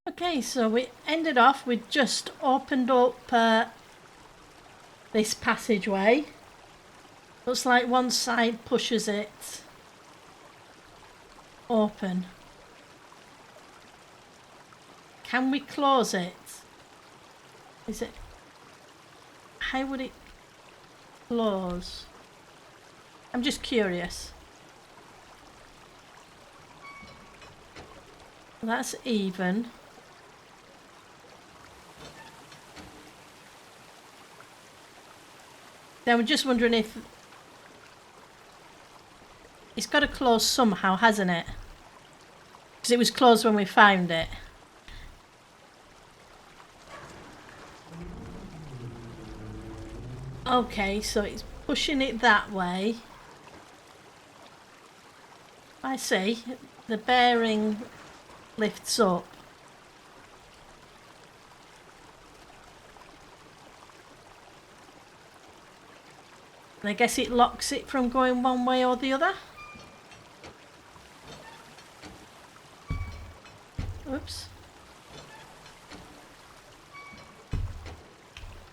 Okay, so we ended off with just opened up this passageway. Looks like one side pushes it open. Can we close it? Is it... How would it close? I'm just curious. That's even. Then I'm just wondering if... It's got to close somehow, hasn't it? Because it was closed when we found it. Okay, so it's pushing it that way. I see. The bearing lifts up. And I guess it locks it from going one way or the other. Oops.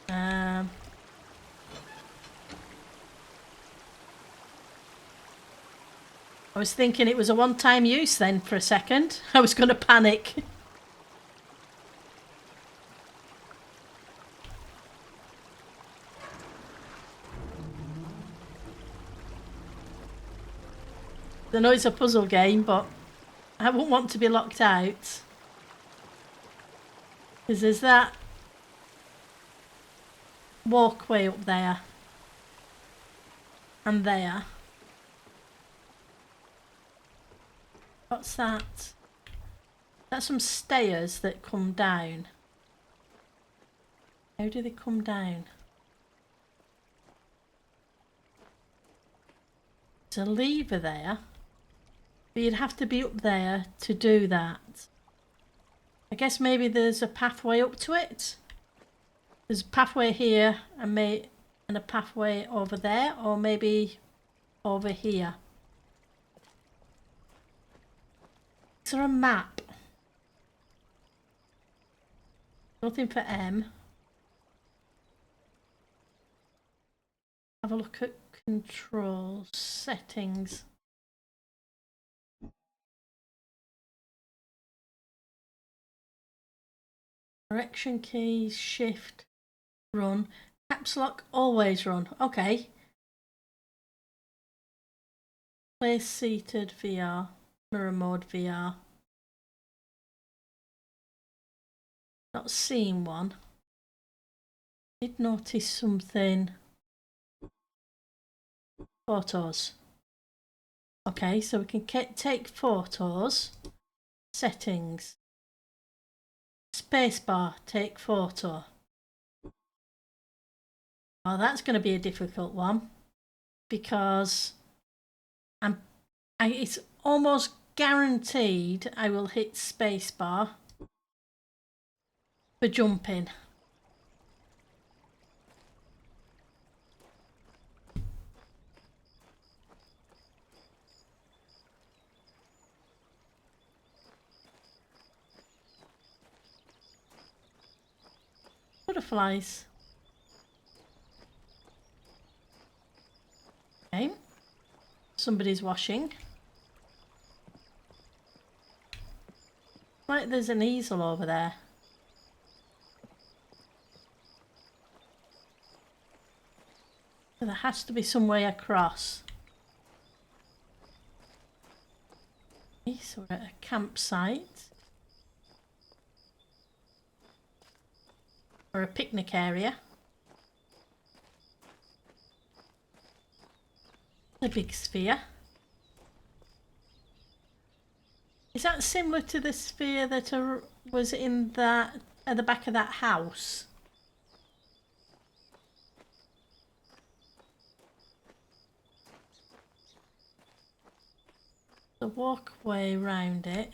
I was thinking it was a one-time use then for a second. I was going to panic. I know it's a puzzle game, but I wouldn't want to be locked out. Because there's that walkway up there. And there. What's that? That's some stairs that come down. How do they come down? There's a lever there. But you'd have to be up there to do that. I guess maybe there's a pathway up to it. There's a pathway here and a pathway over there, or maybe over here. Is there a map? Nothing for M. Have a look at controls, settings. Direction keys, shift, run. Caps lock, always run. Okay. Play seated VR. Mirror mode VR. Not seen one. Did notice something. Photos. Okay, so we can take photos. Settings. Spacebar, take photo. Oh, that's going to be a difficult one because it's almost guaranteed I will hit spacebar for jumping. Butterflies. Okay. Somebody's washing. Like there's an easel over there. So there has to be some way across. Okay, so we're at a campsite. Or a picnic area. A big sphere. Is that similar to the sphere that was in that at the back of that house? The walkway round it.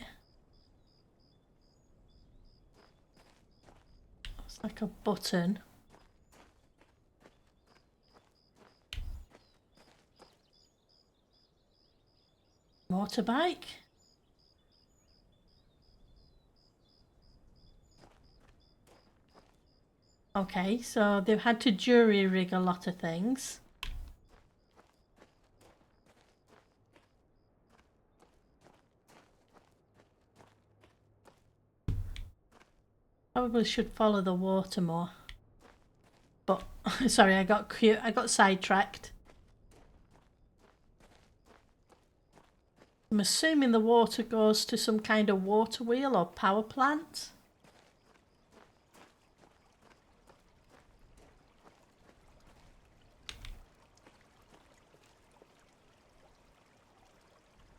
It's like a button. Motorbike. Okay, so they've had to jury rig a lot of things. Probably should follow the water more. But sorry, I got sidetracked. I'm assuming the water goes to some kind of water wheel or power plant.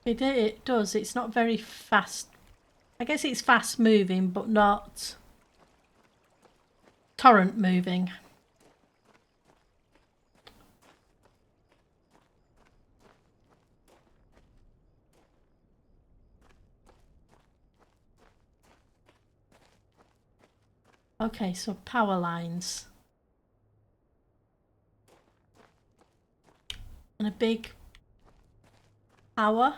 It does. It's not very fast. I guess it's fast moving, but not torrent moving. Okay, so power lines. And a big power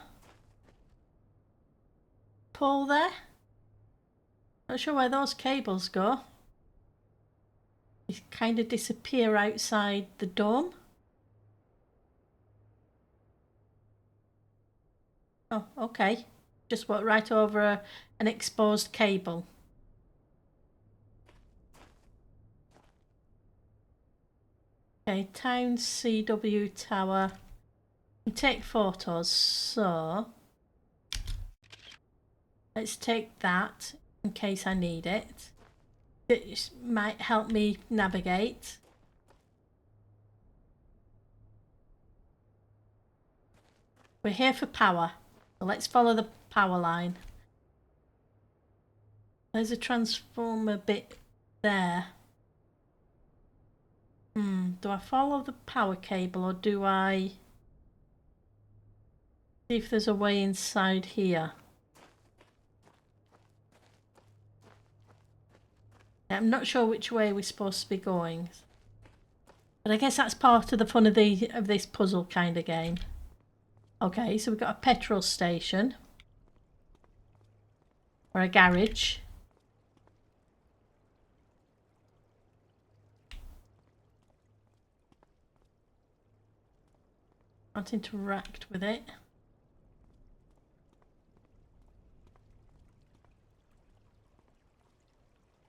pole there. Not sure where those cables go. They kind of disappear outside the dome. Oh, okay. Just went right over an exposed cable. Okay, town CW tower. We take photos, so let's take that in case I need it. It might help me navigate. We're here for power, so let's follow the power line. There's a transformer bit there. Do I follow the power cable or do I see if there's a way inside here? I'm not sure which way we're supposed to be going. But I guess that's part of the fun of this puzzle kind of game. Okay, so we've got a petrol station. Or a garage. Can't interact with it.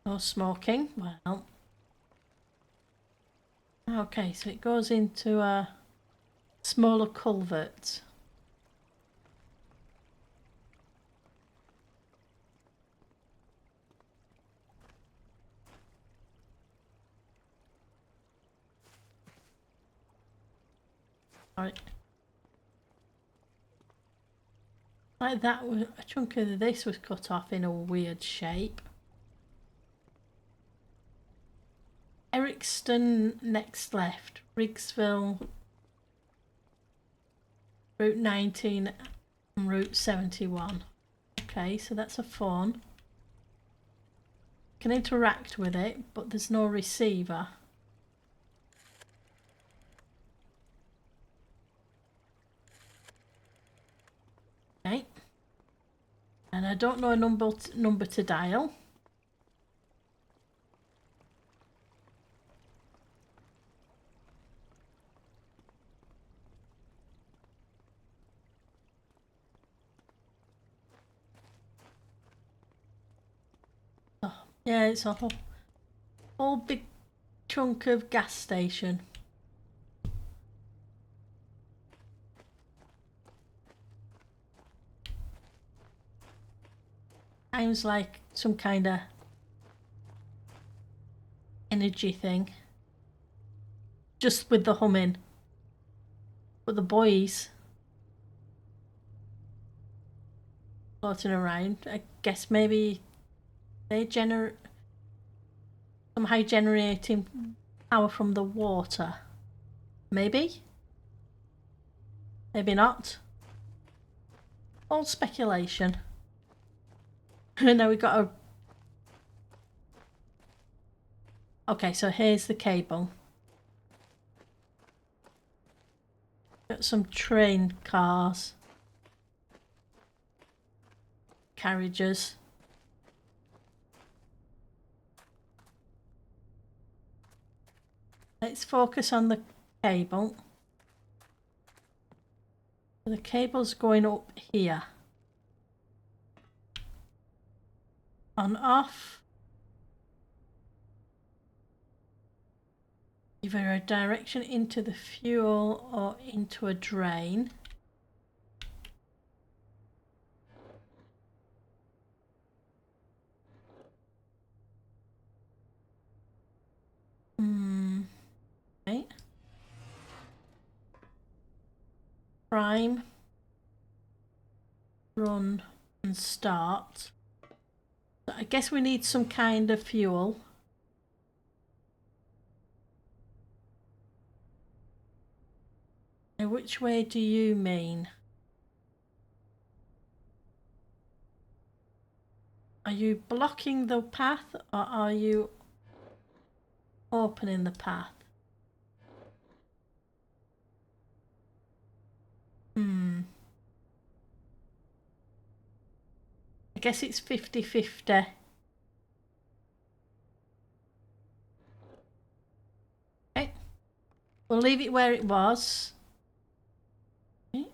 No smoking. Well. Okay, so it goes into a smaller culvert. Alright. Like that, a chunk of this was cut off in a weird shape. Ericson next left, Riggsville, Route 19 and Route 71. Okay, so that's a phone. Can interact with it, but there's no receiver. Okay. And I don't know a number to dial. Oh, yeah, it's a whole big chunk of gas station. Sounds like some kind of energy thing. Just with the humming. But the boys floating around, I guess maybe they somehow generating power from the water. Maybe? Maybe not. All speculation. Now we got a... Okay, so here's the cable. Got some train cars. Carriages. Let's focus on the cable. The cable's going up here. On off. Either a direction into the fuel or into a drain. Okay. Prime, run and start. So I guess we need some kind of fuel. Now, which way do you mean? Are you blocking the path or are you opening the path? I guess it's 50-50. Okay. We'll leave it where it was. Okay.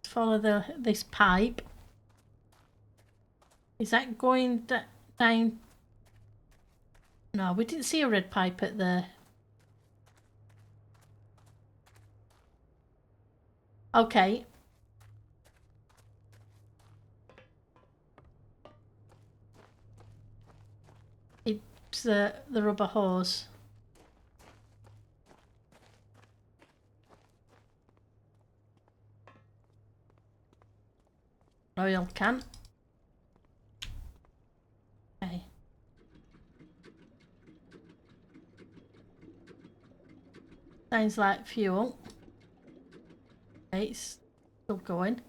Follow this pipe. Is that going down? No, we didn't see a red pipe at the... Okay. It's the rubber hose. Oil can. Okay. Sounds like fuel. Okay, it's still going.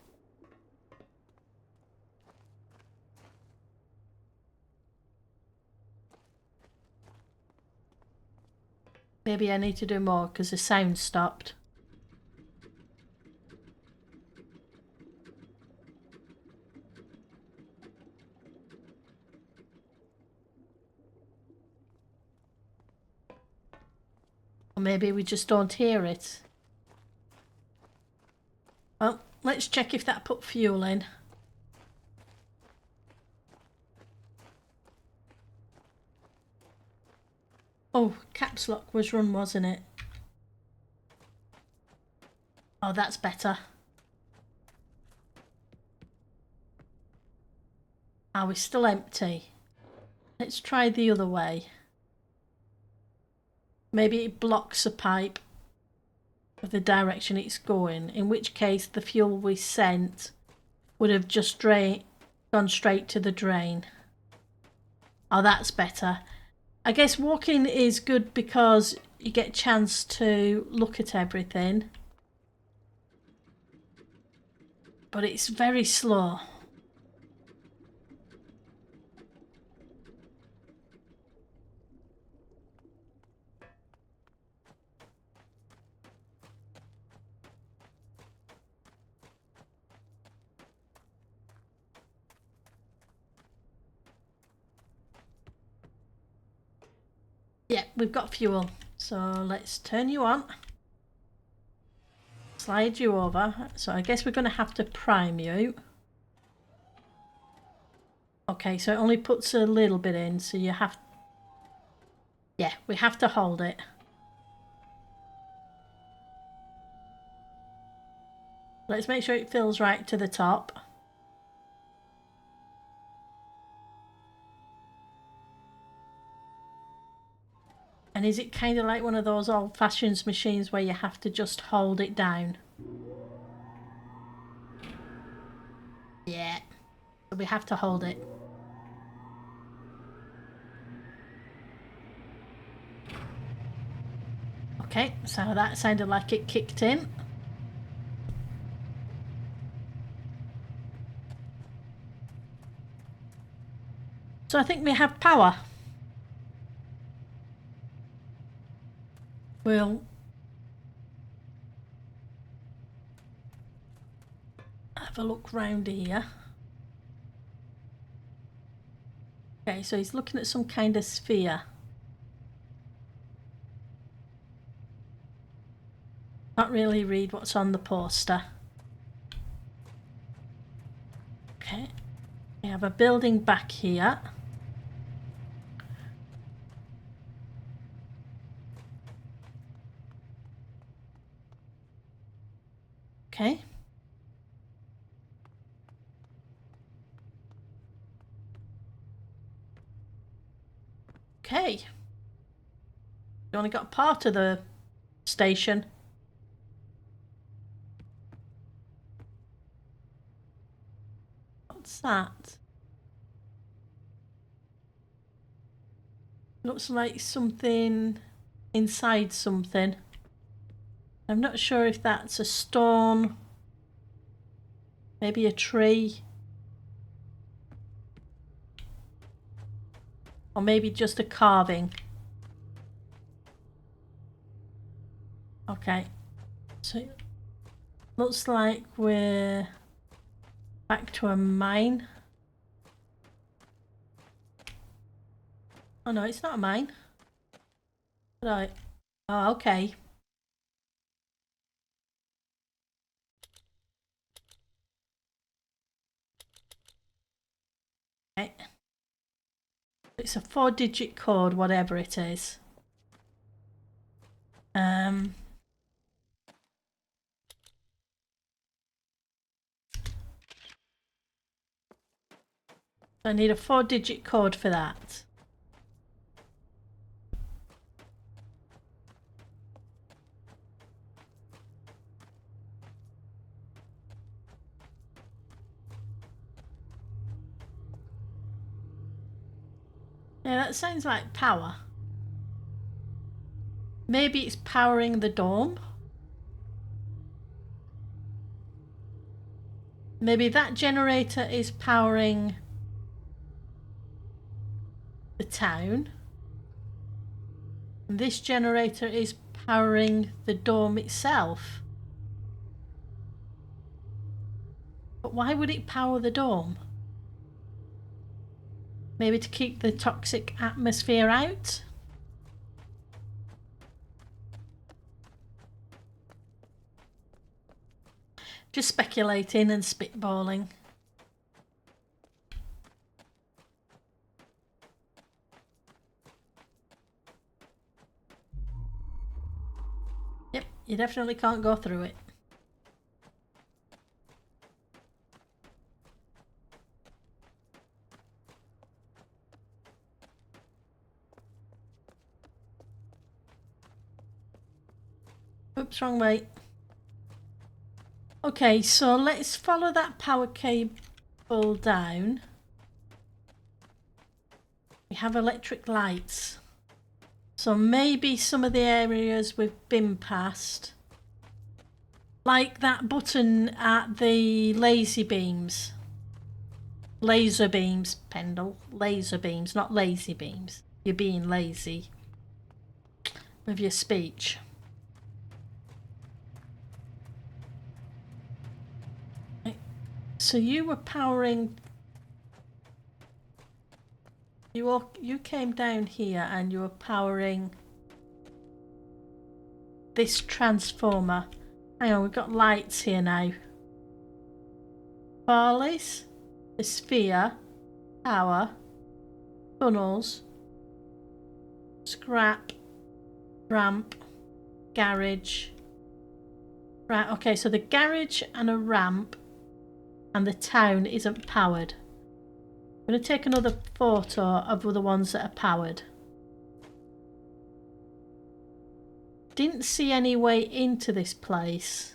Maybe I need to do more because the sound stopped. Or maybe we just don't hear it. Well, let's check if that put fuel in. Oh, caps lock was run, wasn't it? Oh, that's better. Ah, we're still empty. Let's try the other way. Maybe it blocks a pipe of the direction it's going, in which case the fuel we sent would have just gone straight to the drain. Oh, that's better. I guess walking is good because you get a chance to look at everything. But it's very slow. Yeah, we've got fuel. So let's turn you on. Slide you over. So I guess we're going to have to prime you. Okay, so it only puts a little bit in, so you have... Yeah, we have to hold it. Let's make sure it fills right to the top. And is it kind of like one of those old-fashioned machines where you have to just hold it down? Yeah. So we have to hold it. Okay, so that sounded like it kicked in. So I think we have power. We'll have a look round here. Okay, so he's looking at some kind of sphere. Can't really read what's on the poster. Okay. We have a building back here. Okay. Okay. You only got part of the station. What's that? Looks like something inside something. I'm not sure if that's a stone, maybe a tree, or maybe just a carving. Okay, so it looks like we're back to a mine. Oh no, it's not a mine. Right. Oh, okay. Okay. It's a 4-digit code, whatever it is. I need a 4-digit code for that. Yeah, that sounds like power. Maybe it's powering the dome. Maybe that generator is powering the town. And this generator is powering the dome itself. But why would it power the dome? Maybe to keep the toxic atmosphere out? Just speculating and spitballing. Yep, you definitely can't go through it. Oops, wrong way. Okay, so let's follow that power cable down. We have electric lights. So maybe some of the areas we've been past, like that button at the lazy beams. Laser beams, Pendle. Laser beams, not lazy beams. You're being lazy with your speech. So you were powering... You came down here and you were powering this transformer. Hang on, we've got lights here now. Barleys, the sphere, power, tunnels, scrap, ramp, garage. Right, okay, so the garage and a ramp and the town isn't powered. I'm going to take another photo of the ones that are powered. Didn't see any way into this place.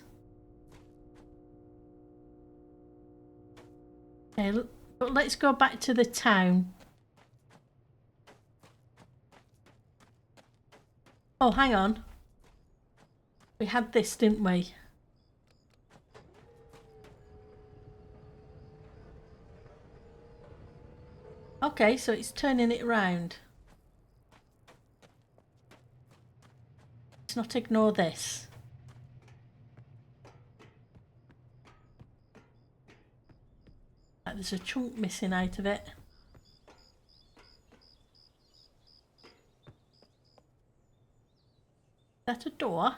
Okay, but let's go back to the town. Oh, hang on. We had this, didn't we? Okay, so it's turning it round. Let's not ignore this. Like there's a chunk missing out of it. Is that a door?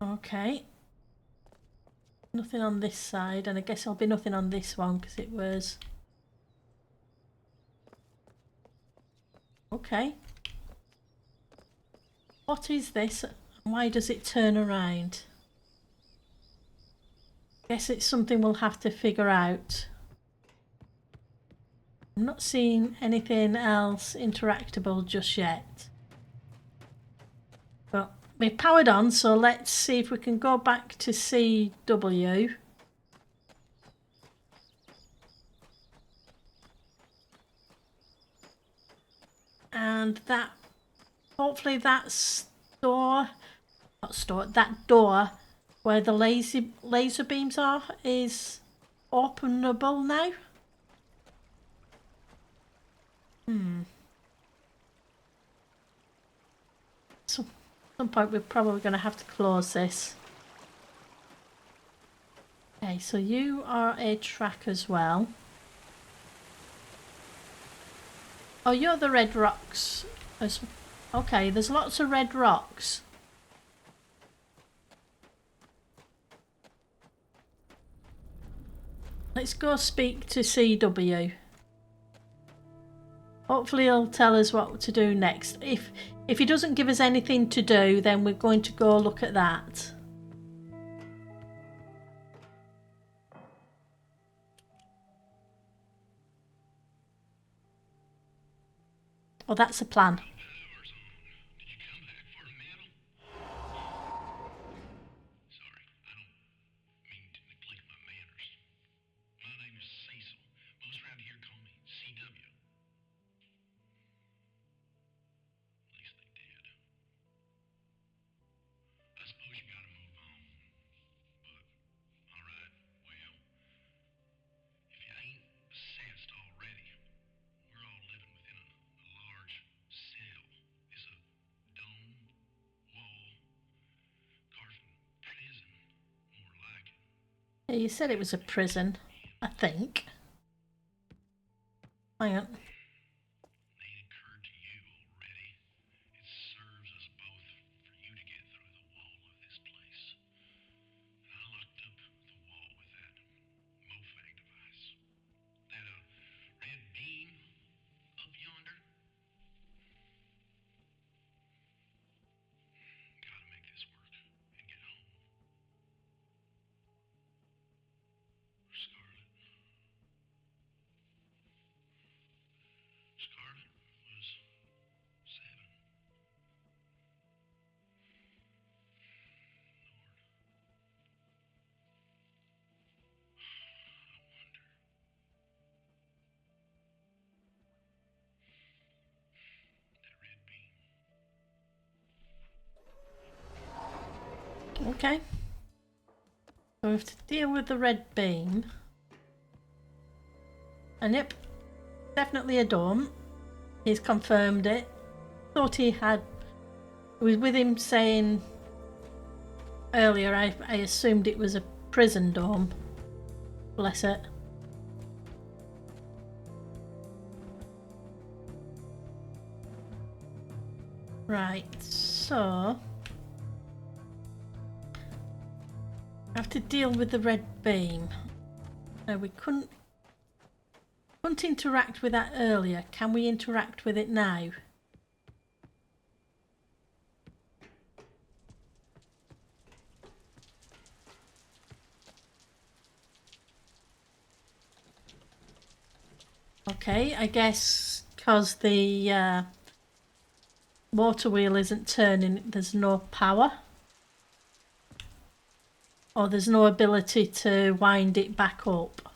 Okay. Nothing on this side, and I guess there'll be nothing on this one because it was... Okay. What is this? Why does it turn around? Guess it's something we'll have to figure out. I'm not seeing anything else interactable just yet. But we've powered on, so let's see if we can go back to CW. And that, hopefully that door where the laser beams are is openable now. So at some point we're probably going to have to close this. Okay, so you are a track as well. Oh, you're the red rocks. Okay, there's lots of red rocks. Let's go speak to CW. Hopefully he'll tell us what to do next. If he doesn't give us anything to do, then we're going to go look at that. Oh, that's a plan. Yeah, you said it was a prison, I think. Hang on. Okay. So we have to deal with the red beam. And yep, definitely a dome. He's confirmed it. Thought he had... It was with him saying earlier, I assumed it was a prison dome. Bless it. Right, so... I have to deal with the red beam. Now we couldn't interact with that earlier. Can we interact with it now? Okay, I guess because the motor wheel isn't turning, there's no power. Or there's no ability to wind it back up.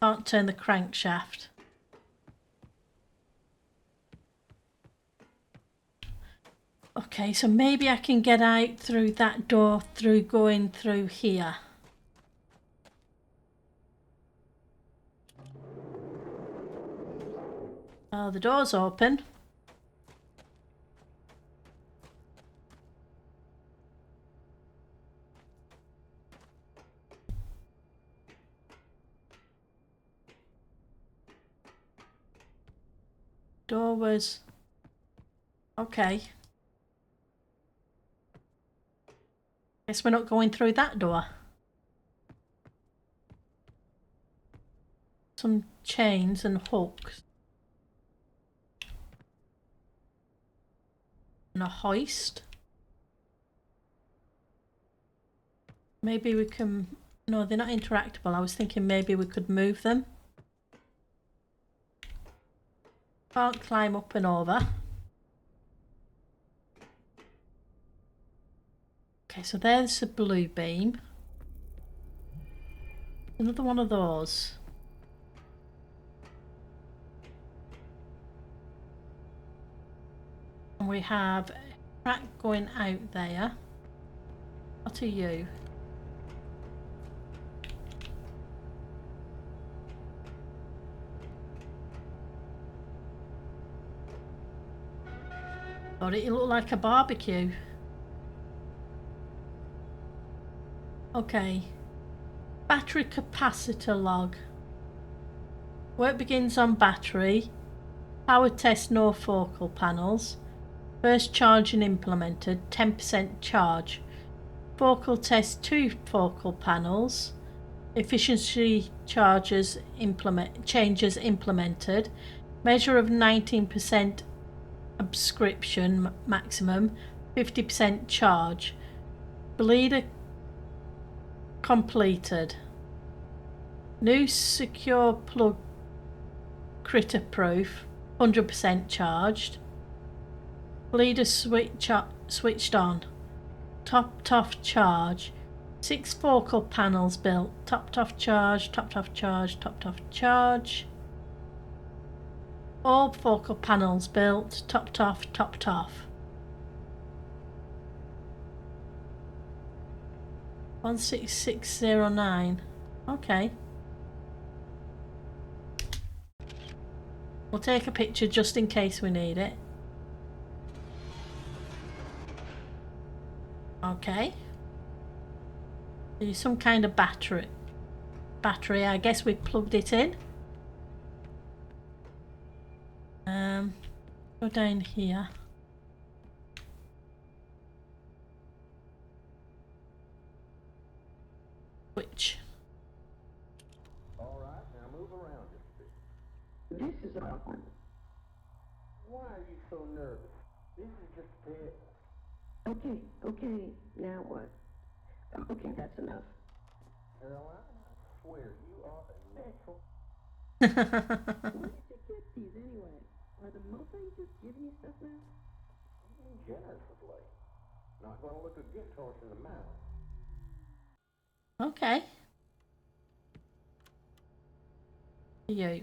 Can't turn the crankshaft. Okay, so maybe I can get out through that door through going through here. Oh, the door's open. Door was Okay. Guess we're not going through that door. Some chains and hooks. And a hoist. Maybe we can... No, they're not interactable. I was thinking maybe we could move them. Can't climb up and over. Okay, so there's a blue beam. Another one of those. And we have a track going out there. What are you? God, it looked like a barbecue. Okay. Battery capacitor log. Work begins on battery. Power test no focal panels. First charging implemented. 10% charge. Focal test 2 focal panels. Efficiency changes implemented. Measure of 19% subscription maximum. 50% charge. Bleeder completed. New secure plug critter proof. 100% charged. Bleeder switched on. Topped off charge. 6 focal panels built. Topped off charge, topped off charge, topped off charge. All focal panels built. Topped off, topped off. 16609. Okay. We'll take a picture just in case we need it. Okay. There's some kind of battery. I guess we plugged it in. Go down here. Switch. All right, now move around just a bit. This is a fun. Why are you so nervous? This is just a test. Okay, now what? Okay, that's enough. Caroline, I swear you are a natural. Where did you get these anyway? Are the Mustangs just giving you stuff now? I'm being generous of late. Not gonna look a gift horse in the mouth. Okay. You.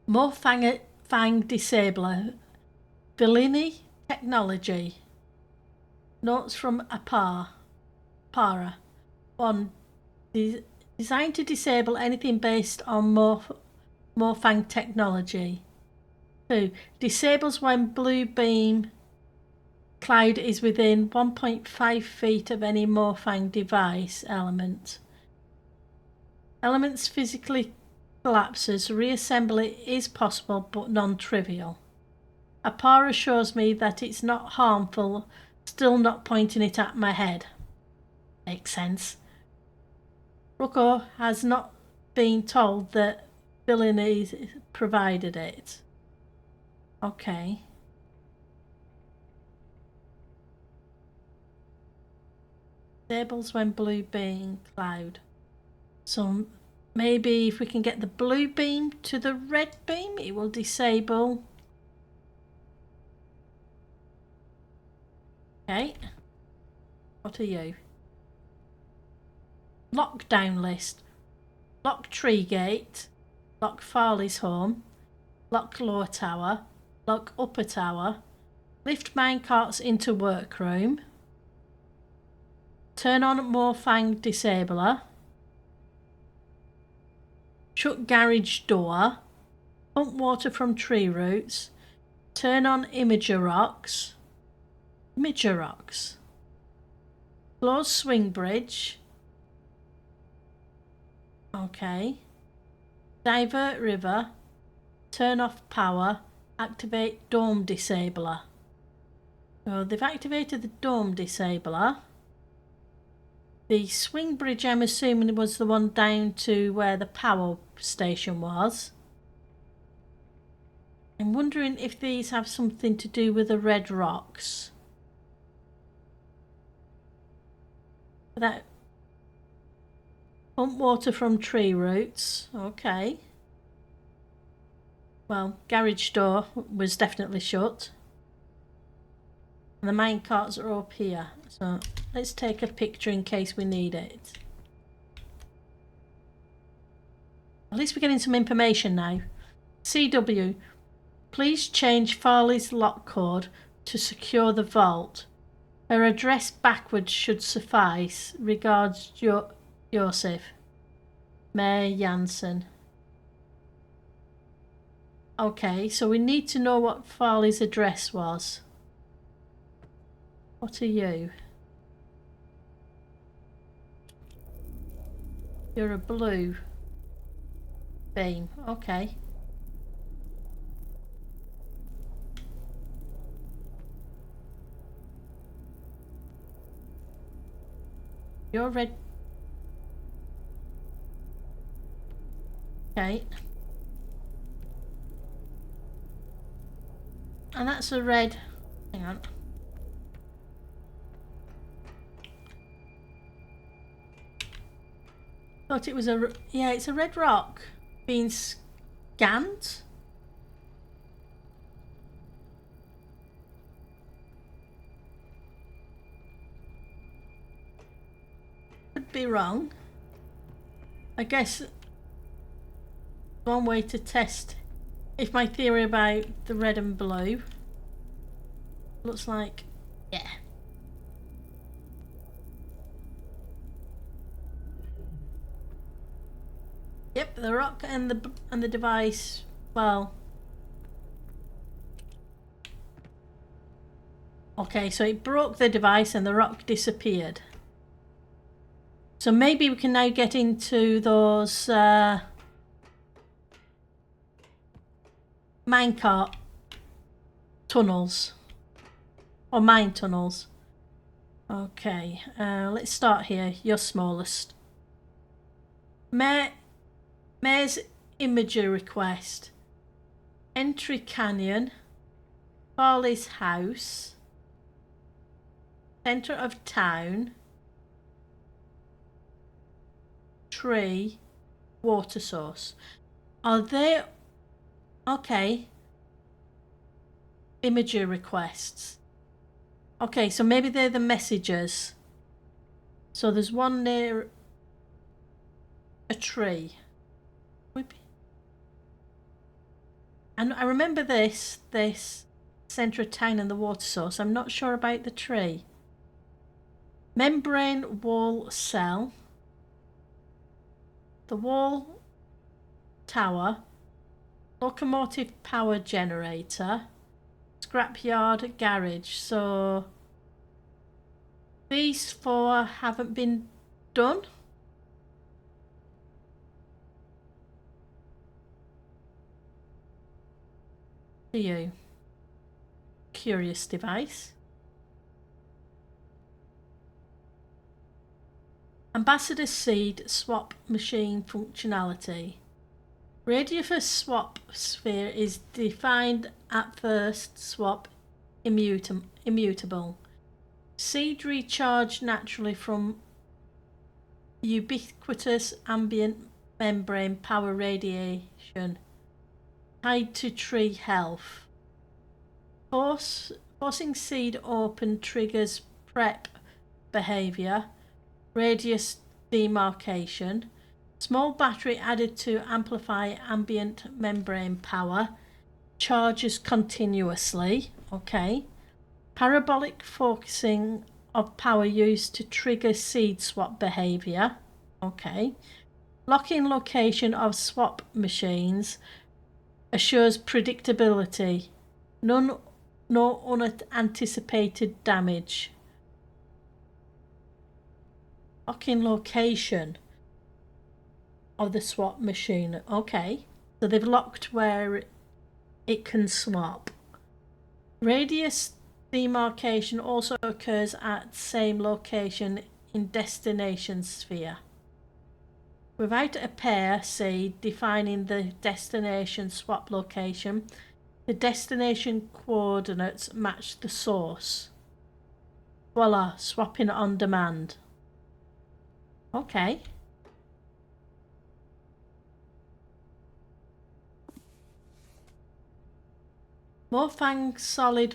More fang disabler. Bellini technology. Notes from Para. 1. Designed to disable anything based on Morphang technology. 2. Disables when blue beam cloud is within 1.5 feet of any Morphang device element. Elements physically collapses. Reassembly is possible but non-trivial. Apara assures me that it's not harmful, still not pointing it at my head. Makes sense. Rucko has not been told that Billini provided it. Okay. Disables when blue beam cloud. So maybe if we can get the blue beam to the red beam, it will disable. Okay. What are you? Lockdown list. Lock tree gate. Lock Farley's home. Lock lower tower. Lock upper tower. Lift minecarts into workroom. Turn on Morphang disabler. Shut garage door. Pump water from tree roots. Turn on imager rocks. Close swing bridge. Okay. Divert river. Turn off power. activate dome disabler. So they've activated the dome disabler. The swing bridge, I'm assuming, was the one down to where the power station was. I'm wondering if these have something to do with the red rocks. That pump water from tree roots. Okay. Well, garage door was definitely shut. And the mine carts are up here. So let's take a picture in case we need it. At least we're getting some information now. CW, please change Farley's lock code to secure the vault. Her address backwards should suffice. Regards, Joseph. Mayor Jansen. Okay, so we need to know what Farley's address was. What are you? You're a blue beam. Okay. You're red. Okay. And that's a red. Hang on. Thought it was a. Yeah, it's a red rock being scanned. Could be wrong. I guess one way to test if my theory about the red and blue looks like, yeah. Yep, the rock and the device. Well, okay, so it broke the device and the rock disappeared. So maybe we can now get into those minecart tunnels or mine tunnels. Okay, let's start here. You're smallest. Mayor's imagery request. Entry canyon. Farley's house. Centre of town. Tree. Water source. Are they... Okay. Imagery requests. Okay, so maybe they're the messages. So there's one near a tree. And I remember this centre of town and the water source. I'm not sure about the tree. Membrane wall cell. The wall tower. Locomotive power generator. Scrapyard garage. So these four haven't been done. To you. Curious device. Ambassador seed swap machine functionality. Radius swap sphere is defined at first swap immutable. Seed recharge naturally from ubiquitous ambient membrane power radiation tied to tree health. Forcing seed open triggers prep behavior. Radius demarcation. Small battery added to amplify ambient membrane power. Charges continuously. Okay. Parabolic focusing of power used to trigger seed swap behavior. Okay. Locking location of swap machines assures predictability. No unanticipated damage. Locking location of the swap machine. Okay. So they've locked where it can swap. Radius demarcation also occurs at same location in destination sphere. Without a pair, say, defining the destination swap location, the destination coordinates match the source. Voila, swapping on demand. Okay. Morphang solid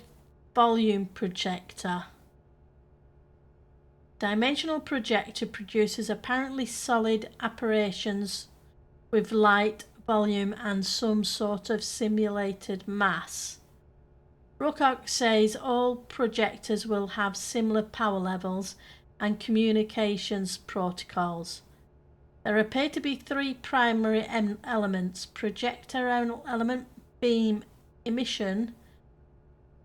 volume projector. Dimensional projector produces apparently solid apparitions with light, volume and some sort of simulated mass. Ruckok says all projectors will have similar power levels and communications protocols. There appear to be three primary elements: projector element, beam emission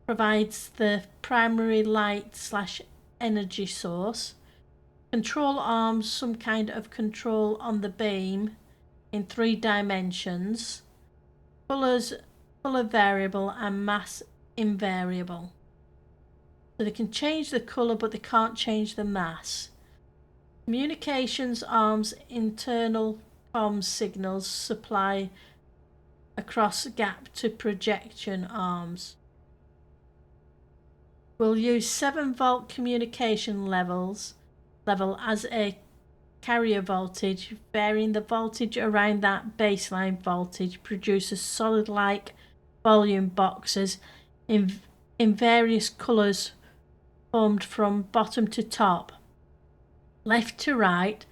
provides the primary light / energy source, control arms, some kind of control on the beam in 3 dimensions, color variable and mass invariable. So they can change the color but they can't change the mass. Communications arms, internal comms signals supply across gap to projection arms. We'll use 7-volt communication level as a carrier voltage. Varying the voltage around that baseline voltage produces solid-like volume boxes in various colours formed from bottom to top. Left to right,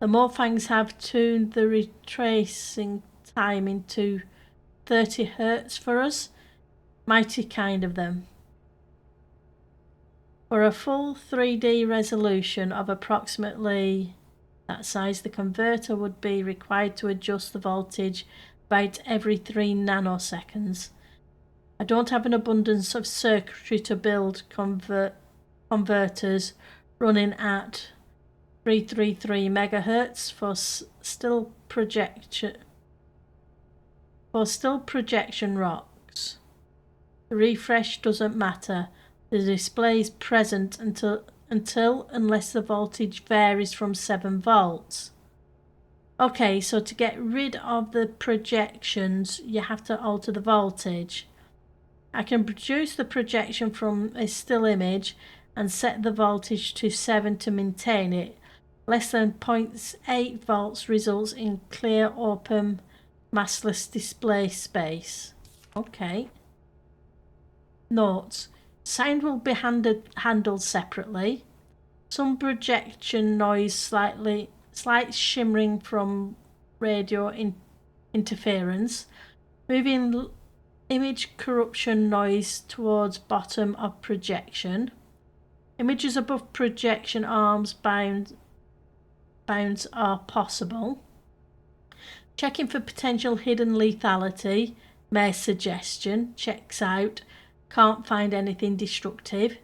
the Morphangs have tuned the retracing time into 30 Hz for us. Mighty kind of them. For a full 3D resolution of approximately that size, the converter would be required to adjust the voltage about every 3 nanoseconds. I don't have an abundance of circuitry to build converters running at 333 MHz for still projection rocks. The refresh doesn't matter. The display is present until unless the voltage varies from 7 volts. Okay, so to get rid of the projections, you have to alter the voltage. I can produce the projection from a still image and set the voltage to 7 to maintain it. Less than 0.8 volts results in clear, open, massless display space. Okay. Notes. Sound will be handled separately. Some projection noise, slight shimmering from radio interference. Moving image corruption noise towards bottom of projection. Images above projection arms bounds are possible. Checking for potential hidden lethality. Mere suggestion. Checks out. Can't find anything destructive.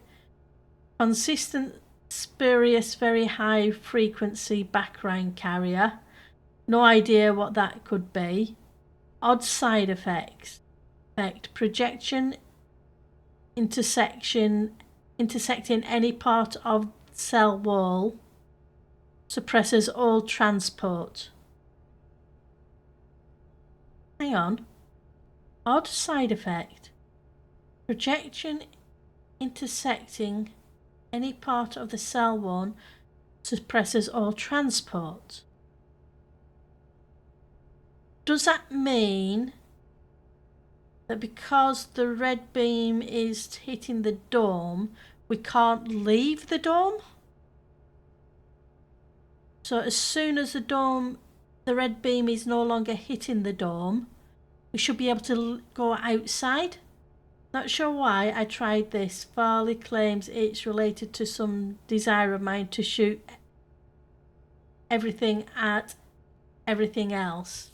Consistent, spurious, very high frequency background carrier. No idea what that could be. Odd side effects. Projection intersecting any part of cell wall. Suppresses all transport. Hang on. Odd side effect. Projection intersecting any part of the cell wall suppresses all transport. Does that mean that because the red beam is hitting the dome, we can't leave the dome? So as soon as the red beam is no longer hitting the dome, we should be able to go outside? Not sure why I tried this. Farley claims it's related to some desire of mine to shoot everything at everything else.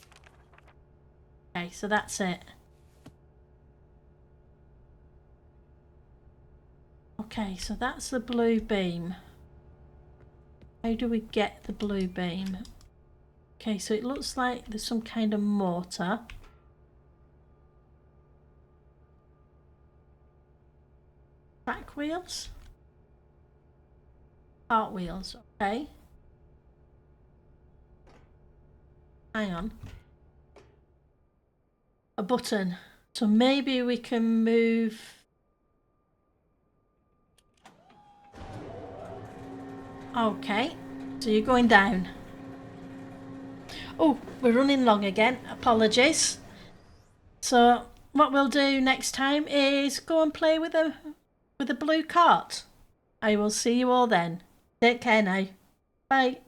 Okay, so that's it. Okay, so that's the blue beam. How do we get the blue beam? Okay, so it looks like there's some kind of motor. Back wheels? Cart wheels, okay. Hang on. A button. So maybe we can move... Okay, so you're going down. Oh, we're running long again. Apologies. So what we'll do next time is go and play with a blue cart. I will see you all then. Take care now. Bye.